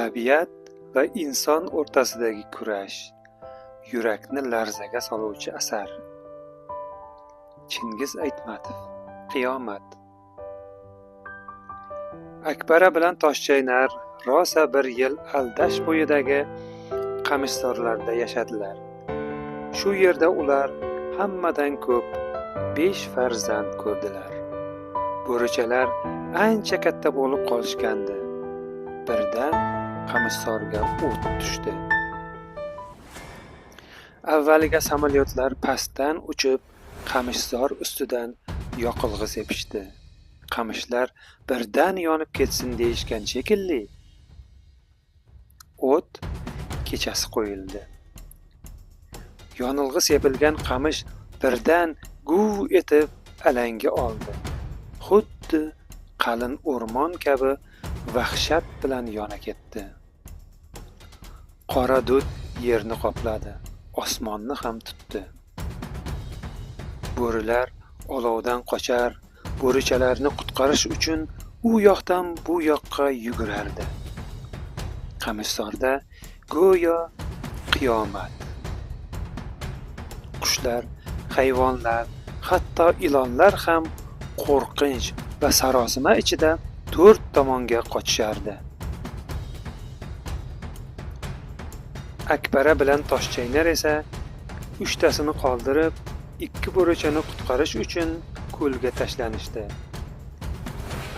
Tabiat va inson o'rtasidagi kurash, yurakni larzaga soluvchi asar. Chingiz Aytmatov. Qiyomat. Akbara bilan Toshchaynar rosa bir yil Aldash bo'yidagi qamishzorlarda yashadilar. Shu yerda ular hammadan ko'p 5 farzand ko'rdilar. Bo'richalar ancha katta bo'lib qolishgandi. Birdan qamishzorga o't tushdi. Avvaliga samolyotlar pastdan uchib, qamishzor ustidan yoqilg'i sepishdi. Qamishlar birdan yonib ketsin deyishgan shekilli. O't kechasi qo'yildi. Yonilg'i sepilgan qamish birdan guv etib alanga oldi. Xuddi qalin o'rmon kabi vahshat bilan yona ketdi. Qora dud yerni qopladi, osmonni ham tutdi. Bo'rilar olovdan qochar, bo'richalarni qutqarish uchun u yoqdan bu yoqqa yugurardi. Qamishzorda go'yo qiyomat. Qushlar, hayvonlar, hatto ilonlar ham qo'rqinch va sarosima ichida 4 tomonga qochishardi. Akbara bilan Toshchaynar esa 3tasini qoldirib, 2 bo'richani qutqarish uchun ko'lga tashlanishdi.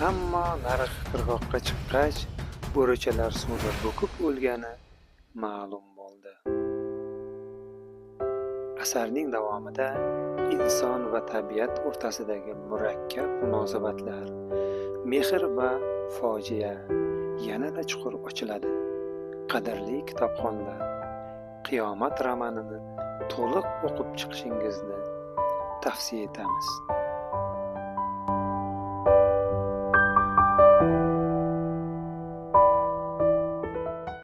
Ammo nariq qirg'oqqa chiqqach, bo'richalar suvda bo'kib o'lgani ma'lum bo'ldi. Asarning davomida inson va tabiat o'rtasidagi murakkab munosabatlar, mehr va fojia yanada chuqur ochiladi. Qadrli kitobxonlar, Qiyomat romanini to'liq o'qib chiqishingizni tavsiya etamiz.